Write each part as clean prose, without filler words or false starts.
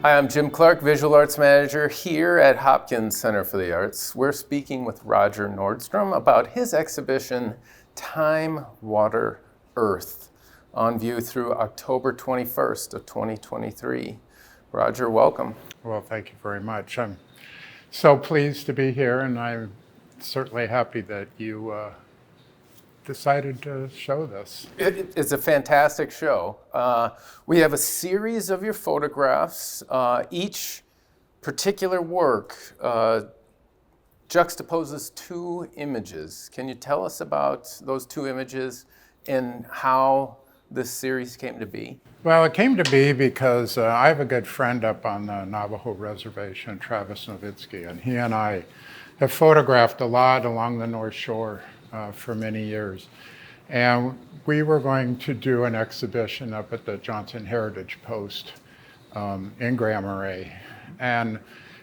Hi, I'm Jim Clark, Visual Arts Manager here at Hopkins Center for the Arts. We're speaking with Roger Nordstrom about his exhibition, Time, Water, Earth, on view through October 21st of 2023. Roger, welcome. Well, thank you very much. I'm so pleased to be here, and I'm certainly happy that you decided to show this. It's a fantastic show. We have a series of your photographs. Each particular work juxtaposes two images. Can you tell us about those two images and how this series came to be? Well, it came to be because I have a good friend up on the Navajo Reservation, Travis Nowitzki, and he and I have photographed a lot along the North Shore for many years. And we were going to do an exhibition up at the Johnson Heritage Post in Grand Marais. And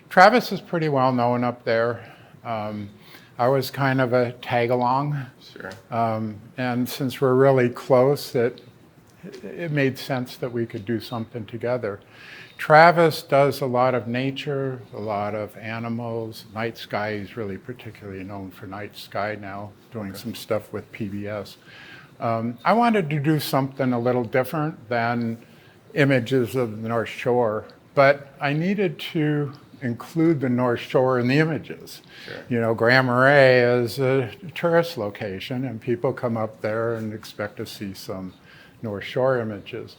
Travis is pretty well known up there. I was kind of a tag-along. Sure. And since we're really close, it made sense that we could do something together. Travis does a lot of nature, a lot of animals. Night sky, he's really particularly known for night sky now, doing some stuff with PBS. I wanted to do something a little different than images of the North Shore, but I needed to include the North Shore in the images. Sure. You know, Grand Marais is a tourist location, and people come up there and expect to see some North Shore images.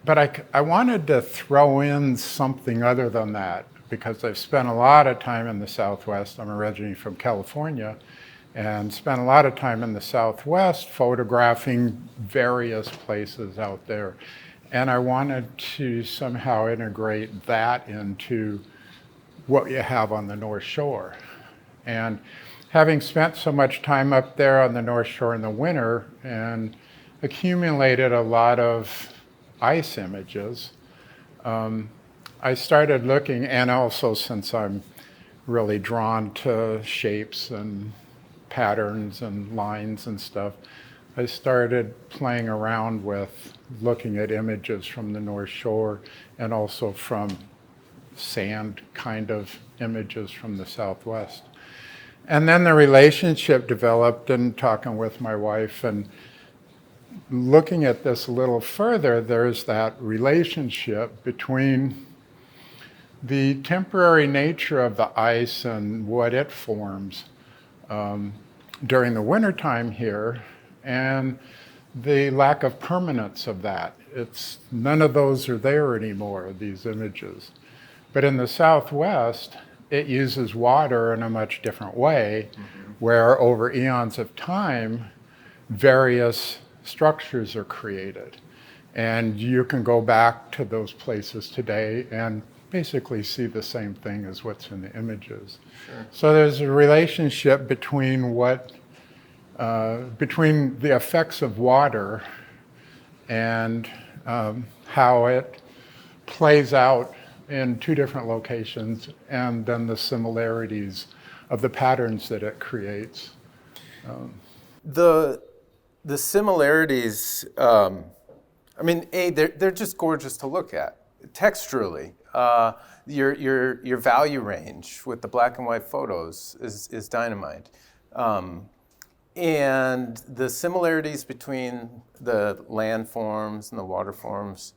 But I wanted to throw in something other than that because I've spent a lot of time in the Southwest. I'm originally from California and spent a lot of time in the Southwest photographing various places out there. And I wanted to somehow integrate that into what you have on the North Shore. And having spent so much time up there on the North Shore in the winter and accumulated a lot of ice images, I started looking, and also since I'm really drawn to shapes and patterns and lines and stuff, I started playing around with looking at images from the North Shore and also from sand kind of images from the Southwest. And then the relationship developed, and talking with my wife and looking at this a little further, there's that relationship between the temporary nature of the ice and what it forms during the wintertime here and the lack of permanence of that. None of those are there anymore, these images. But in the Southwest, it uses water in a much different way, where over eons of time, various structures are created. And you can go back to those places today and basically see the same thing as what's in the images. Sure. So there's a relationship between between the effects of water and how it plays out in two different locations, and then the similarities of the patterns that it creates. The similarities, they're just gorgeous to look at. Texturally, your value range with the black and white photos is dynamite. And the similarities between the landforms and the water forms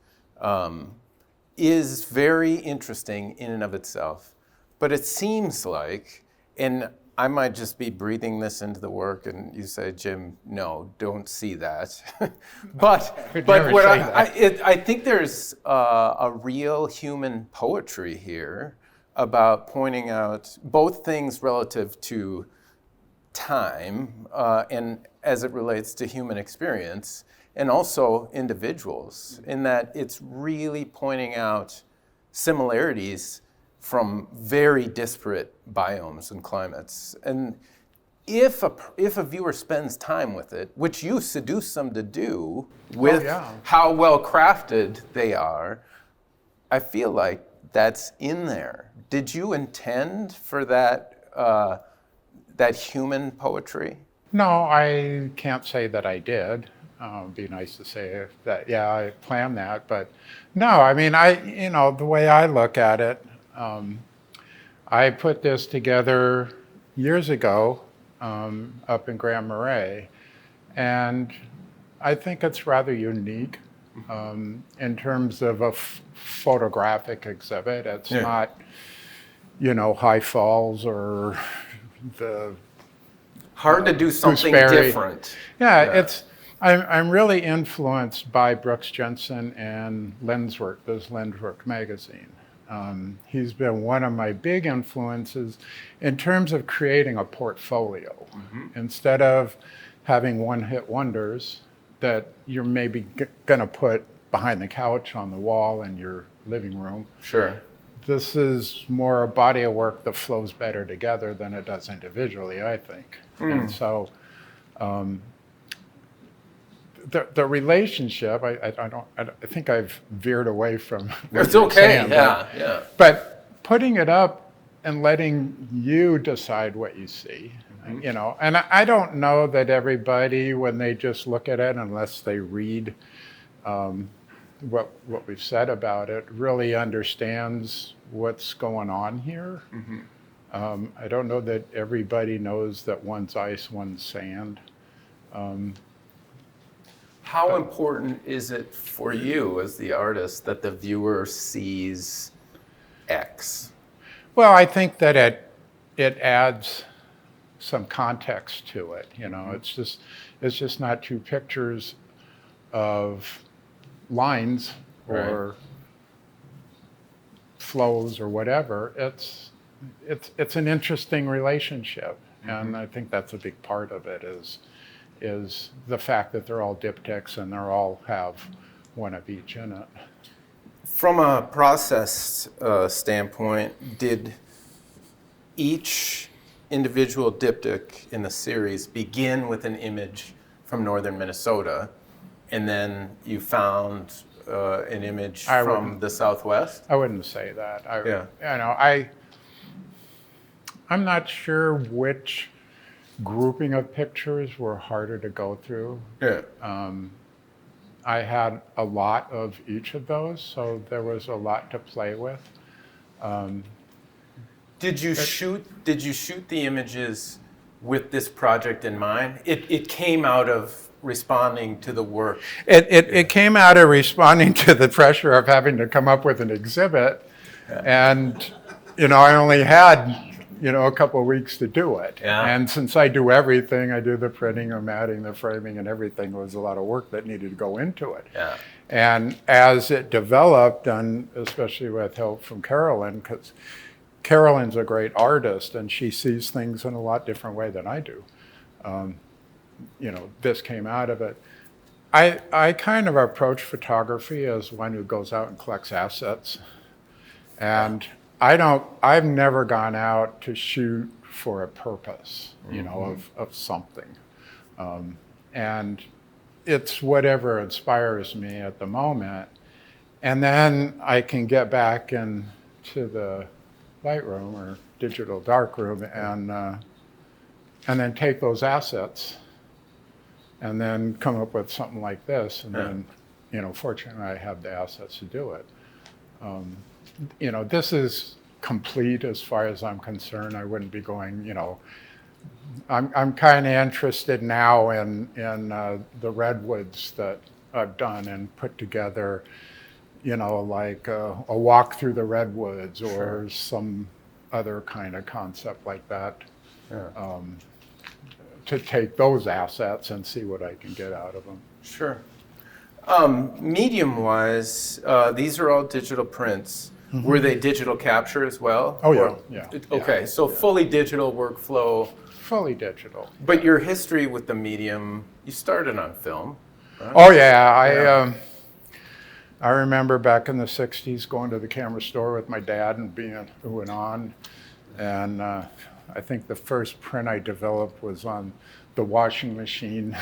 is very interesting in and of itself. But it seems like, and I might just be breathing this into the work, and you say, Jim, no, don't see that. but what I think there's a real human poetry here about pointing out both things relative to time and as it relates to human experience, and also individuals, in that it's really pointing out similarities from very disparate biomes and climates. And if a viewer spends time with it, which you seduce them to do with how well crafted they are, I feel like that's in there. Did you intend for that that human poetry? No, I can't say that I did. It'd be nice to say that, yeah, I planned that, but no, I mean, the way I look at it, I put this together years ago up in Grand Marais, and I think it's rather unique in terms of a photographic exhibit. It's not, High Falls or the hard to do something Gooseberry. different. Yeah. I'm really influenced by Brooks Jensen and Lenswork, this Lenswork magazine. He's been one of my big influences in terms of creating a portfolio. Instead of having one-hit wonders that you're maybe going to put behind the couch on the wall in your living room. Sure. This is more a body of work that flows better together than it does individually, I think. And so the relationship, I think I've veered away from what It's you're okay, saying, yeah. But putting it up and letting you decide what you see, and I don't know that everybody, when they just look at it, unless they read what we've said about it, really understands what's going on here. I don't know that everybody knows that one's ice, one's sand. How important is it for you as the artist that the viewer sees X? Well, I think that it adds some context to it. It's just not two pictures of lines or flows or whatever. It's an interesting relationship, and I think that's a big part of it is the fact that they're all diptychs and they all have one of each in it. From a process standpoint, did each individual diptych in the series begin with an image from northern Minnesota, and then you found an image from the Southwest? I wouldn't say that. I'm not sure which grouping of pictures were harder to go through. Yeah. I had a lot of each of those, so there was a lot to play with. Did you shoot the images with this project in mind? It came out of responding to the work. It came out of responding to the pressure of having to come up with an exhibit, and I only had a couple of weeks to do it. Yeah. And since I do everything, I do the printing, the matting, the framing, and everything, there was a lot of work that needed to go into it. Yeah. And as it developed, and especially with help from Carolyn, because Carolyn's a great artist and she sees things in a lot different way than I do. This came out of it. I kind of approach photography as one who goes out and collects assets. And I've never gone out to shoot for a purpose, of something. And it's whatever inspires me at the moment. And then I can get back into the Lightroom or digital darkroom and then take those assets and then come up with something like this. And then, fortunately, I have the assets to do it. This is complete as far as I'm concerned. I wouldn't be going, I'm kind of interested now in the redwoods that I've done and put together, like a walk through the redwoods or some other kind of concept like that. Yeah. To take those assets and see what I can get out of them. Sure. Medium-wise, these are all digital prints. Mm-hmm. Were they digital capture as well? Oh, yeah. Okay, so fully digital workflow. Fully digital. But your history with the medium, you started on film, right? Oh, yeah. I remember back in the 60s going to the camera store with my dad and being ooh and on. And I think the first print I developed was on the washing machine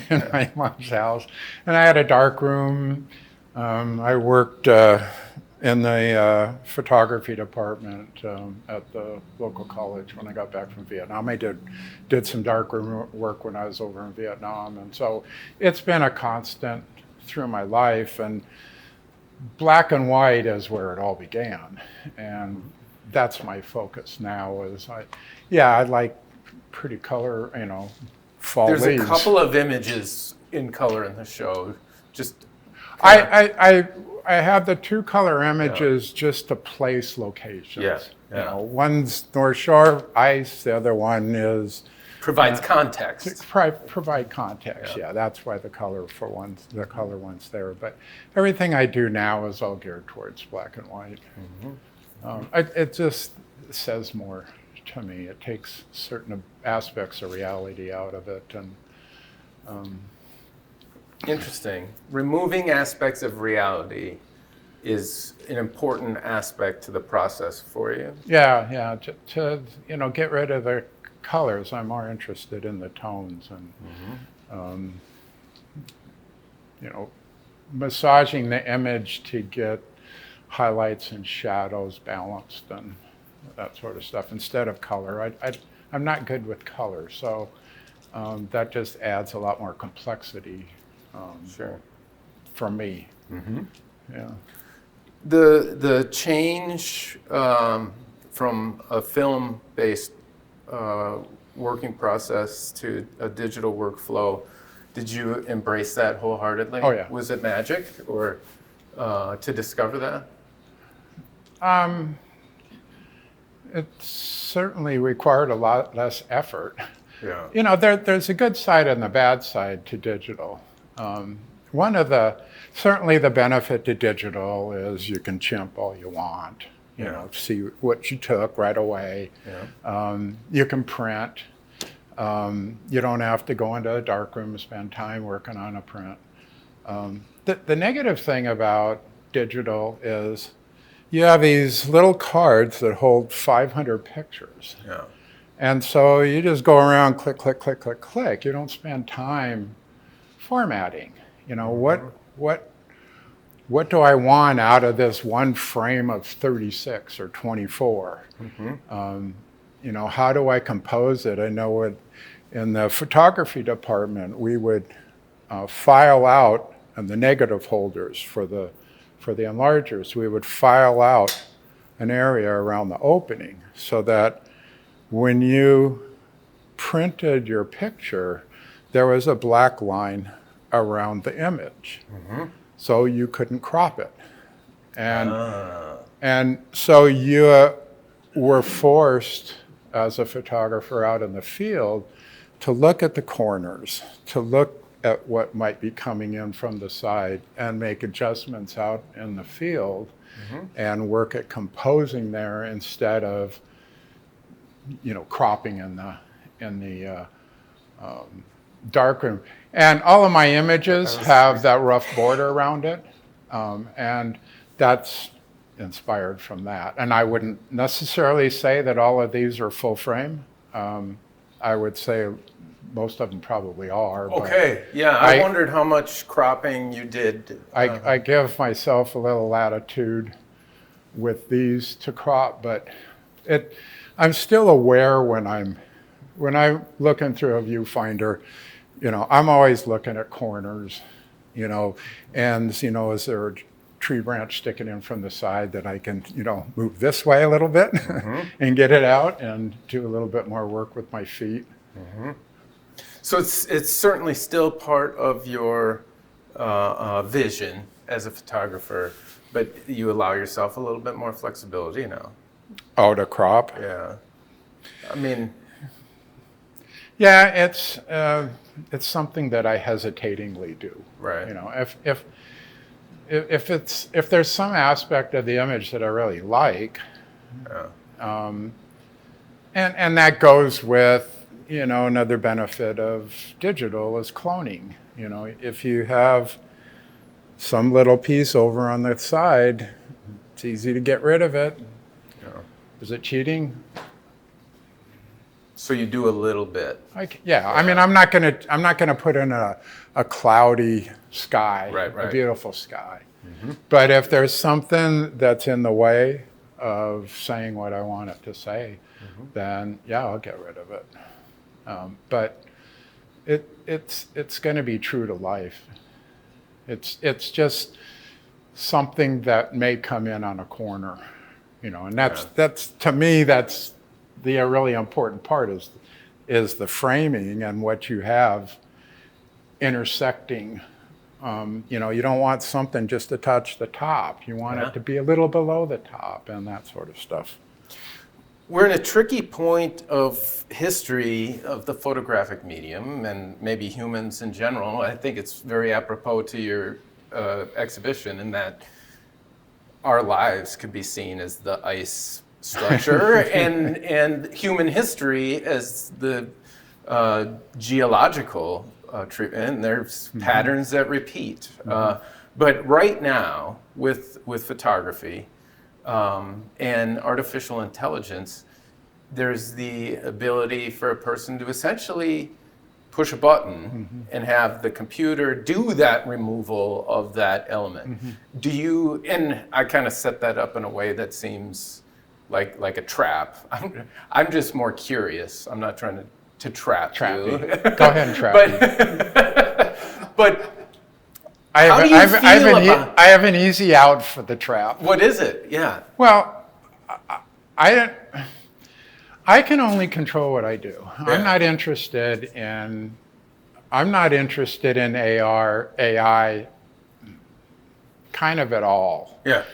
in my mom's house. And I had a dark room. I worked in the photography department at the local college when I got back from Vietnam. I did some darkroom work when I was over in Vietnam, and so it's been a constant through my life. And black and white is where it all began, and that's my focus now. I like pretty color, fall There's leaves. a couple of images in color in the show. Just I have the two color images just to place locations. Yeah. One's North Shore ice, the other one is provides context. Provide context. Yeah, that's why the color one's there. But everything I do now is all geared towards black and white. It just says more to me. It takes certain aspects of reality out of it, and Interesting. Removing aspects of reality is an important aspect to the process for you. Yeah. To get rid of the colors, I'm more interested in the tones and massaging the image to get highlights and shadows balanced and that sort of stuff instead of color. I'm not good with color, so that just adds a lot more complexity. Sure. For me. Yeah. The change from a film-based working process to a digital workflow, did you embrace that wholeheartedly? Oh, yeah. Was it magic, or to discover that? It certainly required a lot less effort. Yeah. There's a good side and a bad side to digital. Certainly the benefit to digital is you can chimp all you want, see what you took right away. Yeah. You can print. You don't have to go into a darkroom and spend time working on a print. The negative thing about digital is you have these little cards that hold 500 pictures. Yeah. And so you just go around, click, click, click, click, click. You don't spend time formatting. What do I want out of this one frame of 36 or 24? How do I compose it? I know in the photography department, we would file out, and the negative holders for the enlargers, we would file out an area around the opening so that when you printed your picture, there was a black line around the image. So you couldn't crop it. And so you were forced, as a photographer out in the field, to look at the corners, to look at what might be coming in from the side and make adjustments out in the field and work at composing there instead of cropping in the darkroom. And all of my images have that rough border around it, and that's inspired from that. And I wouldn't necessarily say that all of these are full frame. I would say most of them probably are. Okay, yeah, I wondered how much cropping you did. I give myself a little latitude with these to crop, but I'm still aware when I'm looking through a viewfinder, I'm always looking at corners, and, is there a tree branch sticking in from the side that I can, move this way a little bit and get it out and do a little bit more work with my feet. So it's certainly still part of your vision as a photographer, but you allow yourself a little bit more flexibility now. Oh, to crop? Yeah. I mean... Yeah, it's something that I hesitatingly do. Right. If there's some aspect of the image that I really like, and that goes with, another benefit of digital is cloning. If you have some little piece over on the side, it's easy to get rid of it. Yeah. Is it cheating? So you do a little bit. I mean, I'm not gonna put in a cloudy sky, right. a beautiful sky. But if there's something that's in the way of saying what I want it to say, then yeah, I'll get rid of it. But it's going to be true to life. It's just something that may come in on a corner, and that's to me, that's the really important part is the framing and what you have intersecting. You don't want something just to touch the top. You want it to be a little below the top and that sort of stuff. We're in a tricky point of history of the photographic medium and maybe humans in general. I think it's very apropos to your exhibition in that our lives could be seen as the ice structure and human history as the geological treatment. And there's patterns that repeat. But right now, with photography, and artificial intelligence, there's the ability for a person to essentially push a button and have the computer do that removal of that element. Do you, and I kind of set that up in a way that seems like a trap. I'm just more curious. I'm not trying to trap you. Go ahead and trap me. But I have an easy out for the trap. What is it? Yeah. Well, I can only control what I do. Yeah. I'm not interested in AI kind of at all. Yeah.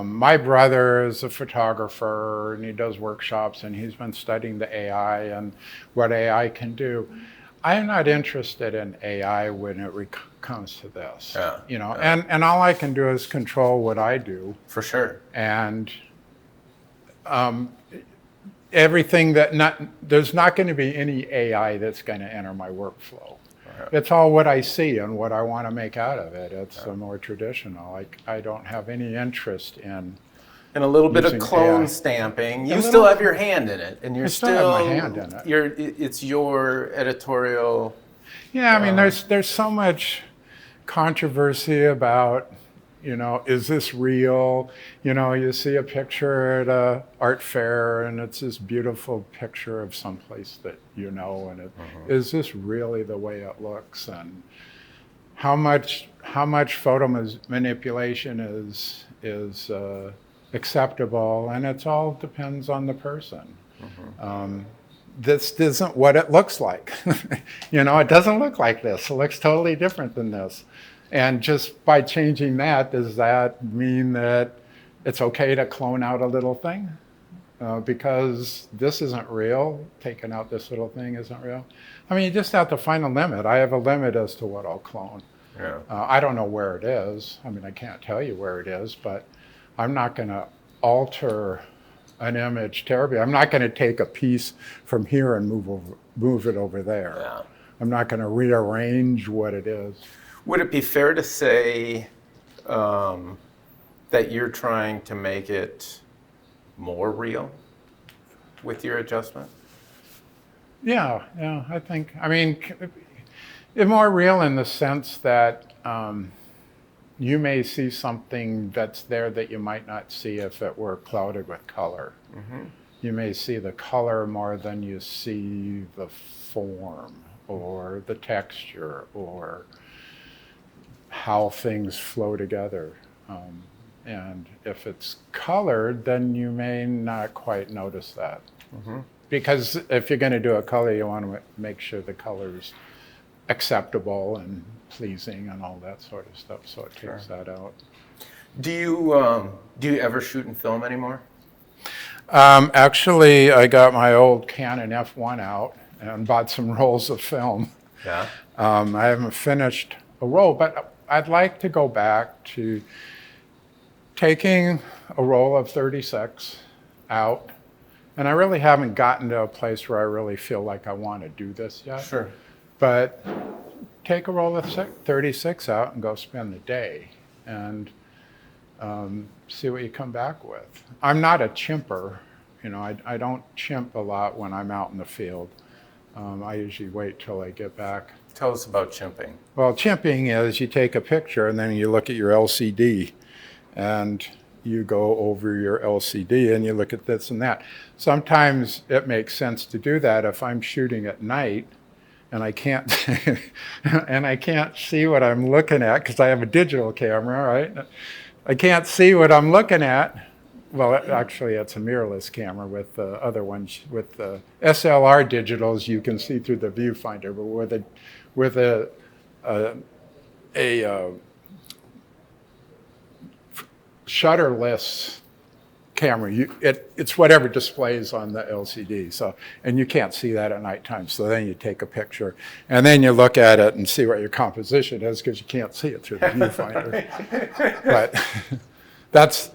My brother is a photographer and he does workshops and he's been studying the AI and what AI can do. I'm not interested in AI when it comes to this. Yeah. And all I can do is control what I do. For sure. And everything there's not going to be any AI that's going to enter my workflow. Right. It's all what I see and what I want to make out of it. It's more traditional. I don't have any interest in. And a little bit of clone AI. Stamping. You still have your hand in it, and you're still have my hand in it. It's your editorial. Yeah, I mean, there's so much controversy about, is this real? You see a picture at a art fair, and it's this beautiful picture of someplace that and is this really the way it looks? And how much photo manipulation is acceptable, and it all depends on the person. This isn't what it looks like. It doesn't look like this. It looks totally different than this. And just by changing that, does that mean that it's okay to clone out a little thing? Because this isn't real, taking out this little thing isn't real. I mean, you just have to find a limit. I have a limit as to what I'll clone. Yeah. I don't know where it is. I mean, I can't tell you where it is, but I'm not going to alter an image terribly. I'm not going to take a piece from here and move it over there. Yeah. I'm not going to rearrange what it is. Would it be fair to say that you're trying to make it more real with your adjustment? Yeah, I think. I mean, it's more real in the sense that you may see something that's there that you might not see if it were clouded with color. You may see the color more than you see the form or the texture or how things flow together. And if it's colored, then you may not quite notice that. Because if you're going to do a color, you want to make sure the color's acceptable and pleasing and all that sort of stuff, so it takes that out. Do you ever shoot in film anymore? Actually, I got my old Canon F1 out and bought some rolls of film. Yeah. I haven't finished a roll, but I'd like to go back to taking a roll of 36 out, and I really haven't gotten to a place where I really feel like I want to do this yet. Sure. But take a roll of 36 out and go spend the day and see what you come back with. I'm not a chimper. I don't chimp a lot when I'm out in the field. I usually wait till I get back. Tell us about chimping. Well, chimping is you take a picture and then you look at your LCD and you go over your LCD and you look at this and that. Sometimes it makes sense to do that if I'm shooting at night and I can't and I can't see what I'm looking at because I have a digital camera, right? I can't see what I'm looking at. Well, actually, it's a mirrorless camera. With the other ones, with the SLR digitals, you can see through the viewfinder. But with a shutterless camera, it's whatever displays on the LCD. So, and you can't see that at nighttime. So then you take a picture, and then you look at it and see what your composition is because you can't see it through the viewfinder. But that's.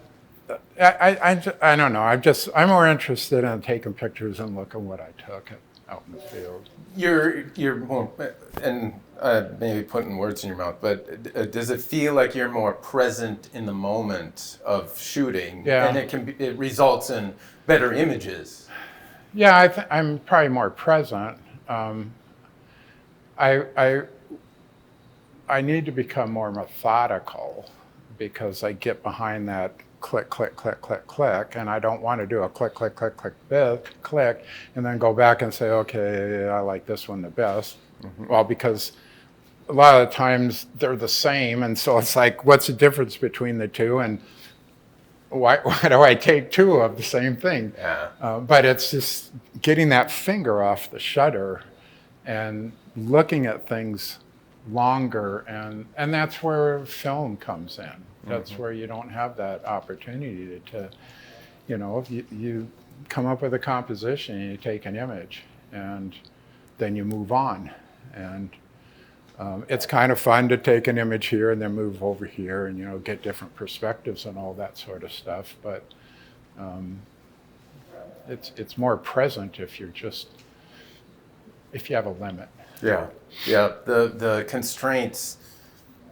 I don't know. I'm more interested in taking pictures and looking what I took out in the field. You're more, and maybe putting words in your mouth, but does it feel like you're more present in the moment of shooting? Yeah. And it results in better images. Yeah, I'm probably more present. I need to become more methodical because I get behind that click, click, click, click, click, and I don't want to do a click, click, click, click, click, and then go back and say, okay, I like this one the best. Mm-hmm. Well, because a lot of the times they're the same, and so it's like, what's the difference between the two, and why do I take two of the same thing? Yeah. But it's just getting that finger off the shutter and looking at things longer, and that's where film comes in. That's where you don't have that opportunity to if you come up with a composition and you take an image and then you move on. And it's kind of fun to take an image here and then move over here and, get different perspectives and all that sort of stuff. But it's more present if you have a limit. Yeah. Yeah. The constraints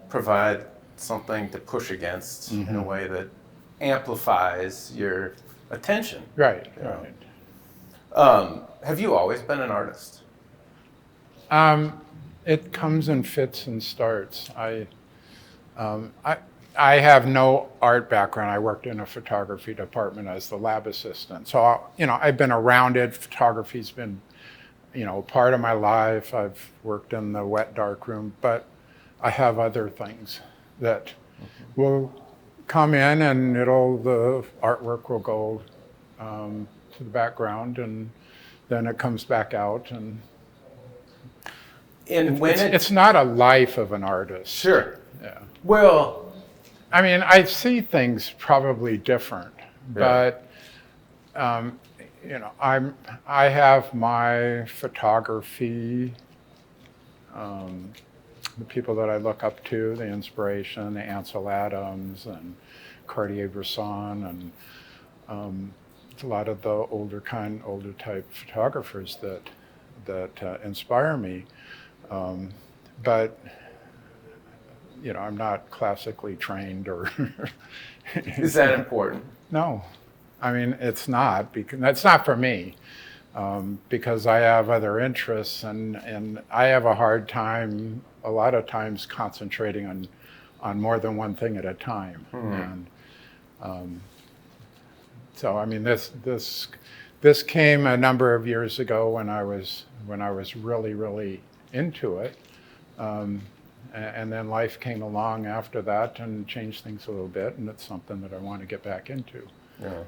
provide something to push against in a way that amplifies your attention. Right. Right. Have you always been an artist? It comes in fits and starts. I have no art background. I worked in a photography department as the lab assistant. So, I've been around it. Photography's been, part of my life. I've worked in the wet dark room, but I have other things that will come in, and the artwork will go to the background, and then it comes back out. And it's not a life of an artist. Sure. Yeah. Well, I mean, I see things probably different, but I have my photography. The people that I look up to, the inspiration, the Ansel Adams and Cartier-Bresson, and a lot of the older type photographers that inspire me. But I'm not classically trained or. Is that important? No, I mean it's not, because that's not for me. Because I have other interests, and I have a hard time a lot of times concentrating on more than one thing at a time. And so I mean this came a number of years ago when I was really, really into it, and then life came along after that and changed things a little bit, and it's something that I want to get back into. Yeah.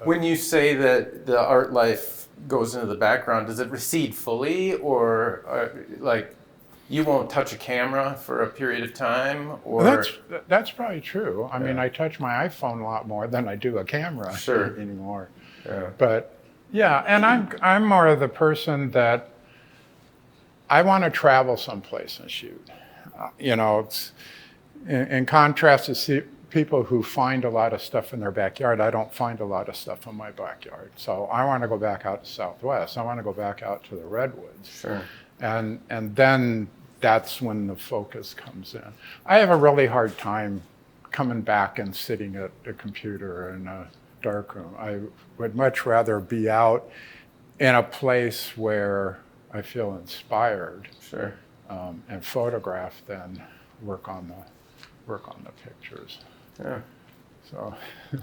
When you say that the art life goes into the background, does it recede fully, or like you won't touch a camera for a period of time? Or that's probably true. I mean, I touch my iPhone a lot more than I do a camera anymore. Yeah. But yeah, and I'm more of the person that I want to travel someplace and shoot. It's in contrast to people who find a lot of stuff in their backyard. I don't find a lot of stuff in my backyard. So I want to go back out to Southwest. I want to go back out to the redwoods. Sure. And then that's when the focus comes in. I have a really hard time coming back and sitting at a computer in a darkroom. I would much rather be out in a place where I feel inspired. Sure. And photograph than work on work on the pictures. Yeah. So,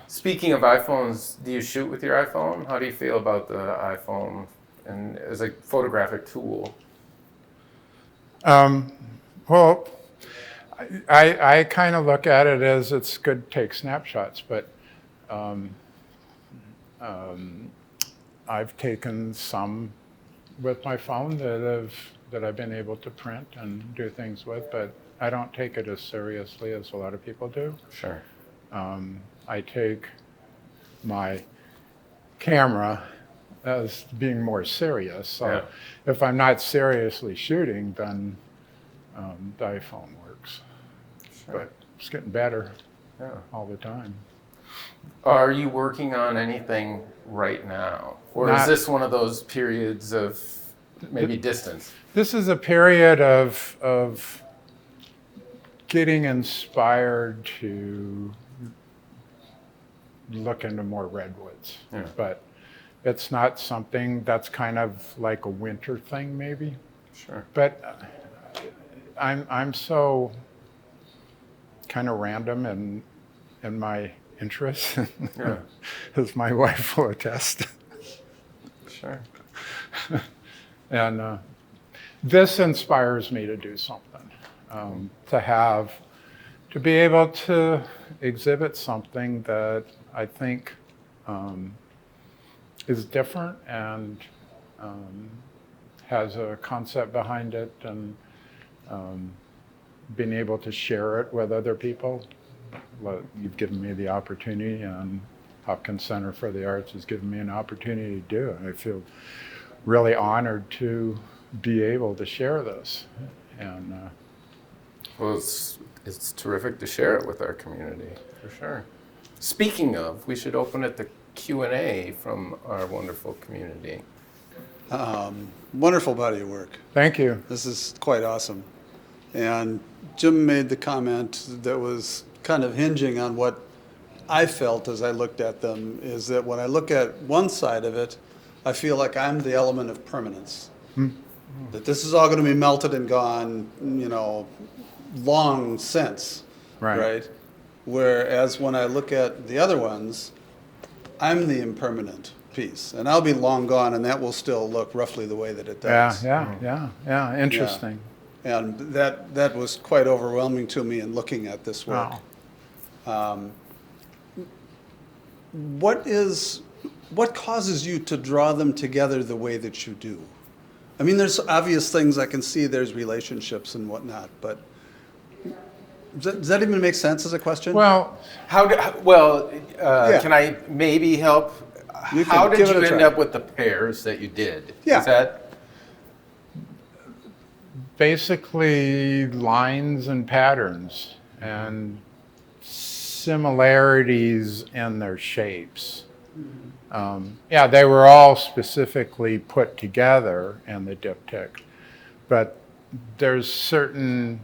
Speaking of iPhones, do you shoot with your iPhone? How do you feel about the iPhone and as a photographic tool? well, I kind of look at it as it's good to take snapshots, but I've taken some with my phone that I've been able to print and do things with, but I don't take it as seriously as a lot of people do. Sure. I take my camera as being more serious. So Yeah. if I'm not seriously shooting, then the iPhone works. Sure. But it's getting better Yeah. all the time. Are you working on anything right now? Or is Not- this one of those periods of maybe distance? This is a period of getting inspired to look into more redwoods. Yeah. But it's not something that's kind of like a winter thing, maybe. Sure. But I'm so kind of random in my interests, Yeah. as my wife will attest. Sure. And this inspires me to do something, to be able to exhibit something that I think is different and has a concept behind it, and being able to share it with other people. You've given me the opportunity, and Hopkins Center for the Arts has given me an opportunity to do it. I feel really honored to be able to share this. And Well, it's terrific to share it with our community, for sure. Speaking of, we should open it to Q&A from our wonderful community. Wonderful body of work. thank you. This is quite awesome. And Jim made the comment that was kind of hinging on what I felt as I looked at them, is that when I look at one side of it, I feel like I'm the element of permanence. That this is all going to be melted and gone, long since. Right. Whereas when I look at the other ones, I'm the impermanent piece. And I'll be long gone, and that will still look roughly the way that it does. Yeah. Interesting. And that was quite overwhelming to me in looking at this work. Wow. What causes you to draw them together the way that you do? I mean, there's obvious things I can see. There's relationships and whatnot, but does that even make sense as a question? Well, Yeah. Can I maybe help? You can How did give it you a end try. up with the pairs that you did? Yeah. Is that basically lines and patterns and similarities in their shapes. They were all specifically put together in the diptych, but there's certain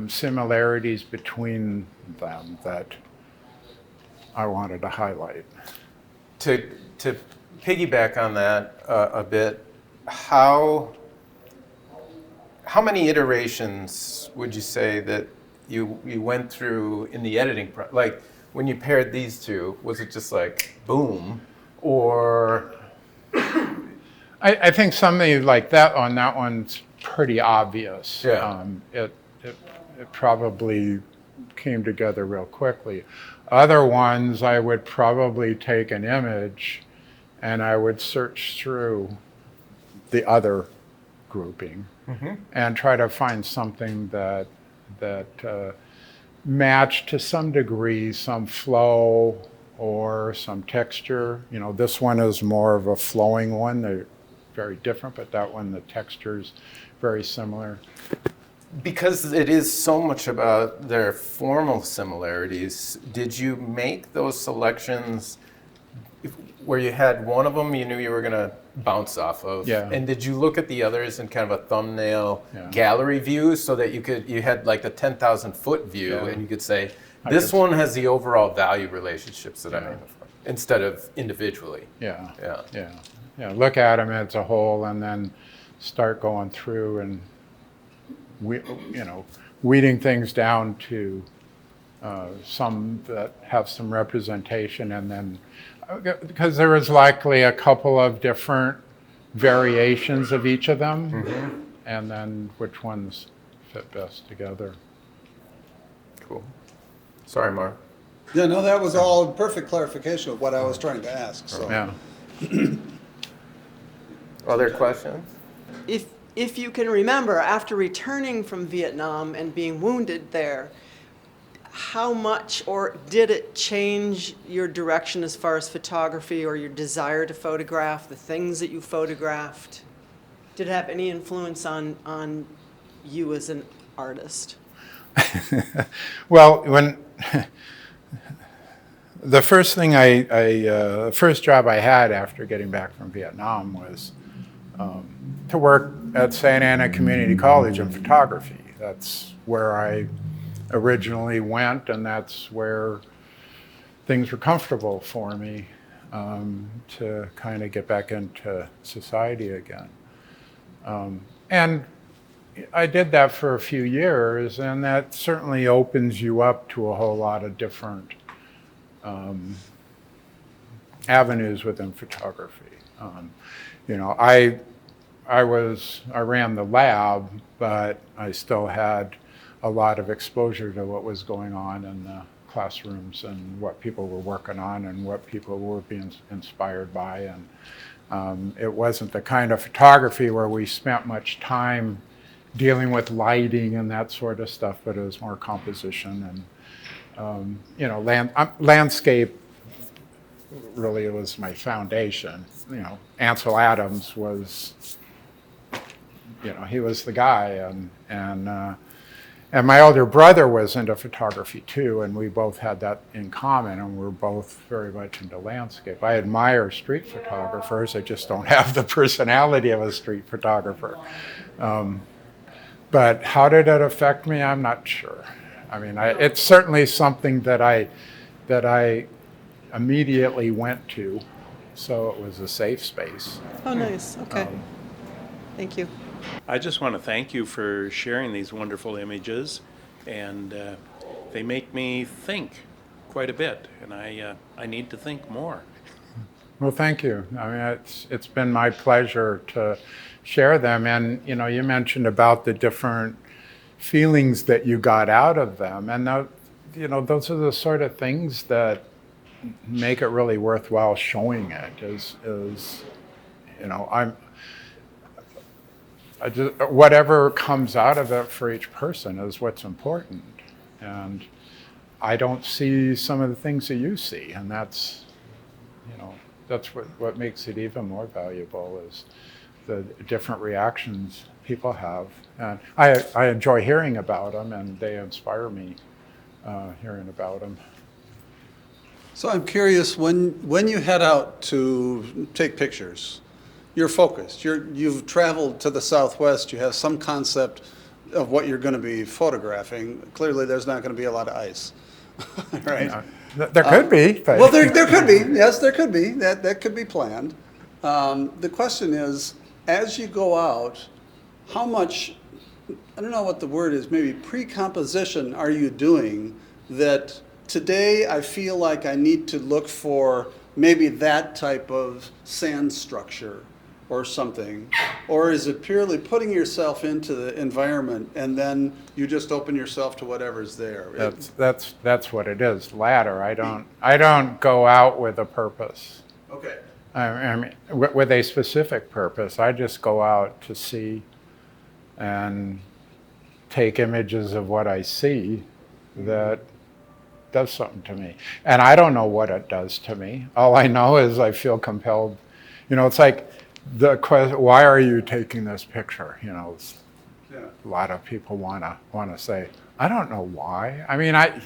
similarities between them that I wanted to highlight. to piggyback on that a bit? How many iterations would you say that you went through in the editing like when you paired these two? Was it just like boom, or I think something like that one's pretty obvious. Yeah. It probably came together real quickly. Other ones, I would probably take an image and I would search through the other grouping and try to find something that matched to some degree, some flow or some texture. This one is more of a flowing one. They're very different, but that one, the texture's very similar. because it is so much about their formal similarities, did you make those selections where you had one of them you knew you were going to bounce off of? Yeah. And did you look at the others in kind of a thumbnail Yeah. gallery view so that you had like the 10,000 foot view Yeah. and you could say, this one has the overall value relationships that I'm aiming for, instead of individually? Yeah. Yeah. Look at them as a whole, and then start going through and weeding things down to some that have some representation, and then because there was likely a couple of different variations of each of them, and then which ones fit best together. Cool. Sorry, Mark. Yeah, no, that was all perfect clarification of what I was trying to ask, so. Yeah. Other questions? If you can remember, after returning from Vietnam and being wounded there, how much or did it change your direction as far as photography or your desire to photograph, the things that you photographed? Did it have any influence on you as an artist? Well, when the first thing first job I had after getting back from Vietnam was to work at Santa Ana Community College in photography. That's where I originally went, and that's where things were comfortable for me to kind of get back into society again. And I did that for a few years, and that certainly opens you up to a whole lot of different avenues within photography. I ran the lab, but I still had a lot of exposure to what was going on in the classrooms and what people were working on and what people were being inspired by. And it wasn't the kind of photography where we spent much time dealing with lighting and that sort of stuff, but it was more composition and landscape really was my foundation. Ansel Adams was, he was the guy, and my older brother was into photography too, and we both had that in common, and we're both very much into landscape. I admire street photographers. I just don't have the personality of a street photographer. But how did it affect me? I'm not sure. I mean, it's certainly something that I immediately went to, so it was a safe space. Oh, nice. Okay. Thank you. I just want to thank you for sharing these wonderful images, and they make me think quite a bit, and I need to think more. Well, thank you. I mean, it's been my pleasure to share them, and you mentioned about the different feelings that you got out of them, and those are the sort of things that make it really worthwhile showing it. Whatever comes out of it for each person is what's important. And I don't see some of the things that you see, and that's what makes it even more valuable is the different reactions people have. And I enjoy hearing about them, and they inspire me hearing about them. So I'm curious, when you head out to take pictures, you're focused. You've traveled to the Southwest. You have some concept of what you're going to be photographing. Clearly, there's not going to be a lot of ice, right? There could be. But. Well, there could be. Yes, there could be. That could be planned. The question is, as you go out, how much, I don't know what the word is, maybe pre-composition are you doing that today I feel like I need to look for maybe that type of sand structure or something? Or is it purely putting yourself into the environment and then you just open yourself to whatever's there? That's what it is. Latter. I don't go out with a purpose. Okay. I mean, with a specific purpose. I just go out to see and take images of what I see that does something to me. And I don't know what it does to me. All I know is I feel compelled. It's like the question, why are you taking this picture? A lot of people want to say, I don't know why. I mean, I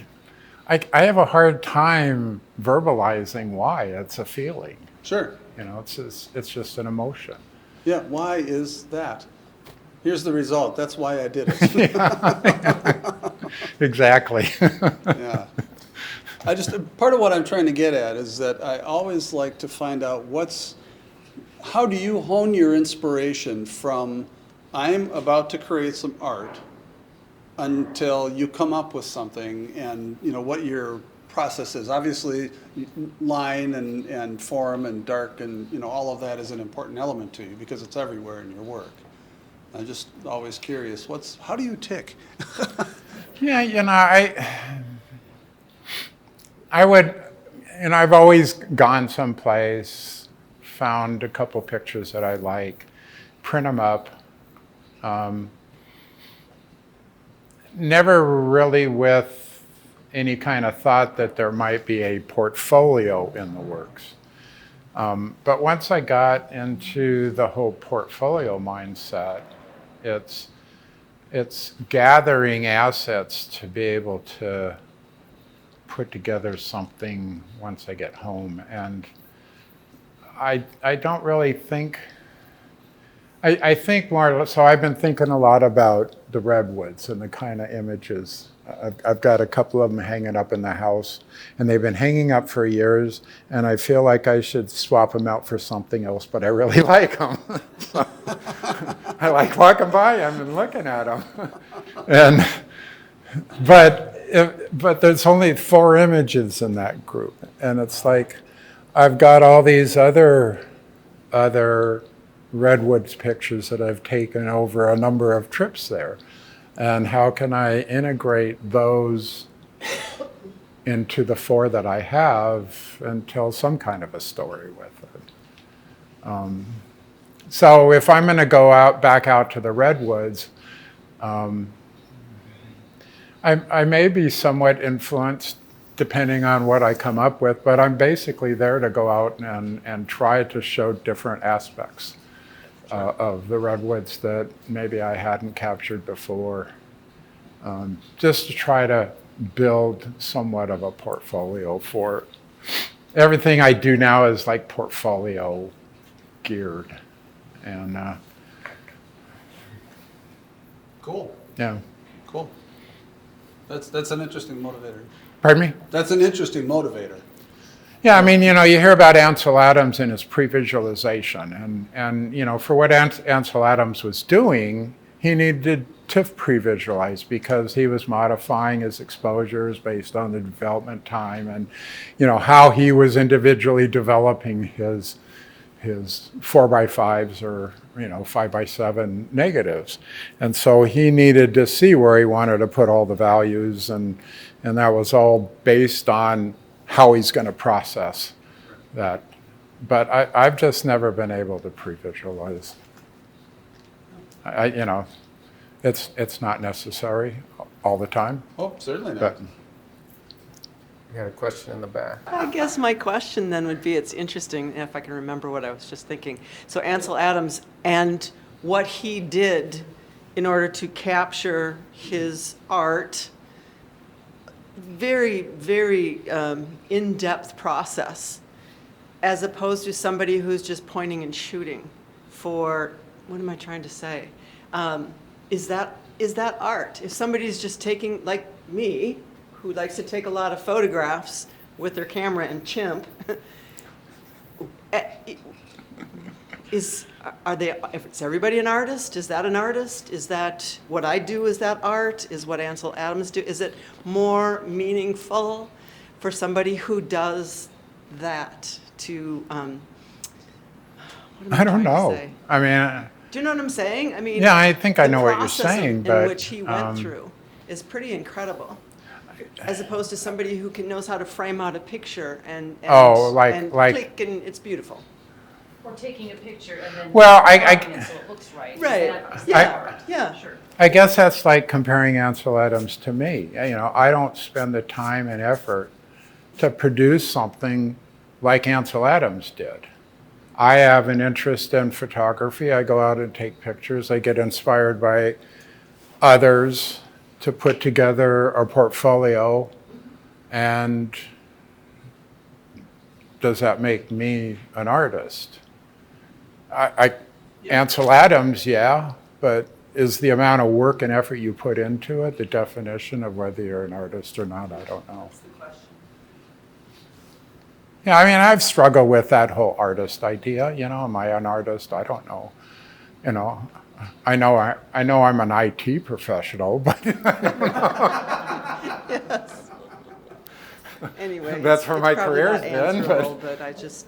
have a hard time verbalizing why. It's a feeling. Sure. It's just an emotion. Yeah, why is that? Here's the result. That's why I did it. Exactly. Yeah. Part of what I'm trying to get at is that I always like to find out how do you hone your inspiration from I'm about to create some art until you come up with something, and what your process is. Obviously, line and form and dark and all of that is an important element to you because it's everywhere in your work. I'm just always curious, how do you tick? Yeah, I would, I've always gone someplace, found a couple pictures that I like, print them up. Never really with any kind of thought that there might be a portfolio in the works. But once I got into the whole portfolio mindset, it's gathering assets to be able to put together something once I get home. And I don't really think, I think more, so I've been thinking a lot about the redwoods and the kind of images. I've got a couple of them hanging up in the house, and they've been hanging up for years, and I feel like I should swap them out for something else, but I really like them. So, I like walking by them and looking at them. But there's only 4 images in that group, and it's like I've got all these other redwoods pictures that I've taken over a number of trips there. And how can I integrate those into the 4 that I have and tell some kind of a story with it? So if I'm going to go back out to the redwoods, I may be somewhat influenced depending on what I come up with, but I'm basically there to go out and try to show different aspects of the redwoods that maybe I hadn't captured before, just to try to build somewhat of a portfolio for everything I do now is like portfolio geared. And Cool. yeah. Cool. That's an interesting motivator. Pardon me? That's an interesting motivator. Yeah, I mean, you hear about Ansel Adams and his pre-visualization, and for what Ansel Adams was doing, he needed to pre-visualize because he was modifying his exposures based on the development time and, how he was individually developing his 4x5s or 5x7 negatives, and so he needed to see where he wanted to put all the values, and that was all based on how he's going to process that. But I've just never been able to pre-visualize. It's not necessary all the time. Oh, certainly not. But You got a question in the back. I guess my question then would be, it's interesting if I can remember what I was just thinking. So Ansel Adams and what he did in order to capture his art, very, very in-depth process, as opposed to somebody who's just pointing and shooting for, what am I trying to say? Is that art? If somebody's just taking, like me, who likes to take a lot of photographs with their camera and chimp, is everybody an artist? Is that an artist? Is that what I do? Is that art? Is what Ansel Adams do? Is it more meaningful for somebody who does that to? What am I don't trying to know. say? I mean, Do you know what I'm saying? I mean, yeah, I think I the know what you're process saying, in but which he went through is pretty incredible. As opposed to somebody who knows how to frame out a picture and like click and it's beautiful. Or taking a picture and then. Well, cropping it so it looks right. Is that Yeah. Sure. I guess that's like comparing Ansel Adams to me. I don't spend the time and effort to produce something like Ansel Adams did. I have an interest in photography. I go out and take pictures. I get inspired by others to put together a portfolio. And does that make me an artist? Ansel Adams, yeah, but is the amount of work and effort you put into it the definition of whether you're an artist or not? I don't know. Yeah, I mean, I've struggled with that whole artist idea. Am I an artist? I don't know. you know, I know I'm an IT professional, but Yes. Anyway. That's where it's my probably career's not been, answerable, but it just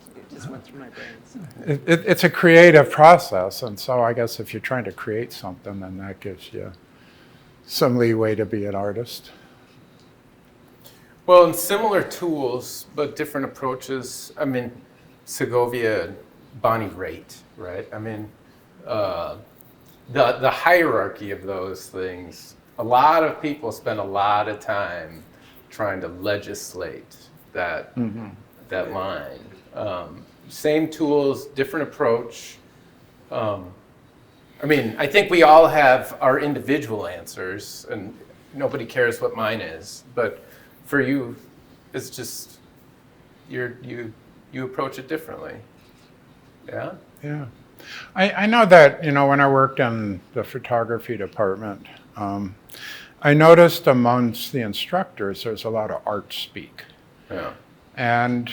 went through my brain. So. it's a creative process, and so I guess if you're trying to create something, then that gives you some leeway to be an artist. Well, and similar tools, but different approaches. I mean, Segovia, Bonnie Raitt, right? I mean, the hierarchy of those things. A lot of people spend a lot of time trying to legislate that that line. Same tools, different approach. I mean, I think we all have our individual answers, and nobody cares what mine is. But for you, it's just you approach it differently. Yeah. Yeah. I know that, when I worked in the photography department, I noticed amongst the instructors there's a lot of art speak. Yeah. And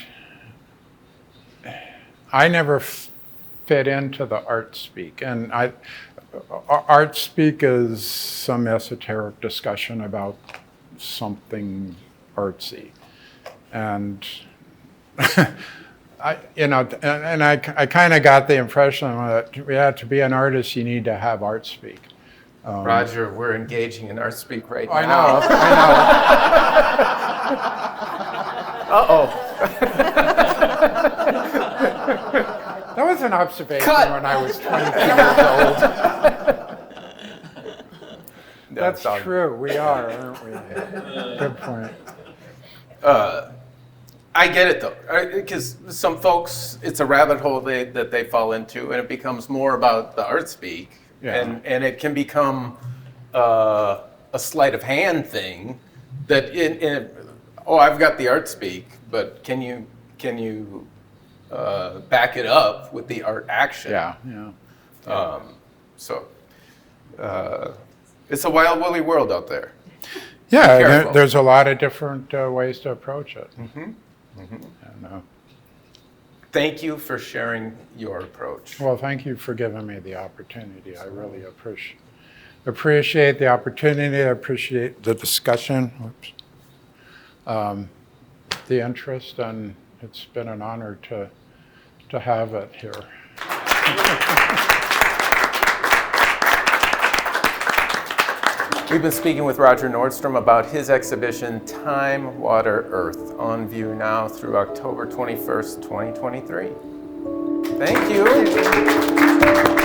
I never fit into the art speak. And art speak is some esoteric discussion about something artsy. And I kind of got the impression that, to be an artist, you need to have art speak. Roger, we're engaging in art speak right I now. know. Uh-oh. That was an observation Cut. when I was 22 years old. That's true. We are, aren't we? Good point. I get it though, because some folks, it's a rabbit hole that they fall into, and it becomes more about the art speak, and it can become a sleight of hand thing. That I've got the art speak, but can you back it up with the art action? Yeah. So it's a wild, woolly world out there. Yeah, there's a lot of different ways to approach it. And, Thank you for sharing your approach. well, thank you for giving me the opportunity. I really appreciate the opportunity. I appreciate the discussion, the interest, and it's been an honor to have it here. We've been speaking with Roger Nordstrom about his exhibition, Time, Water, Earth, on view now through October 21st, 2023. Thank you.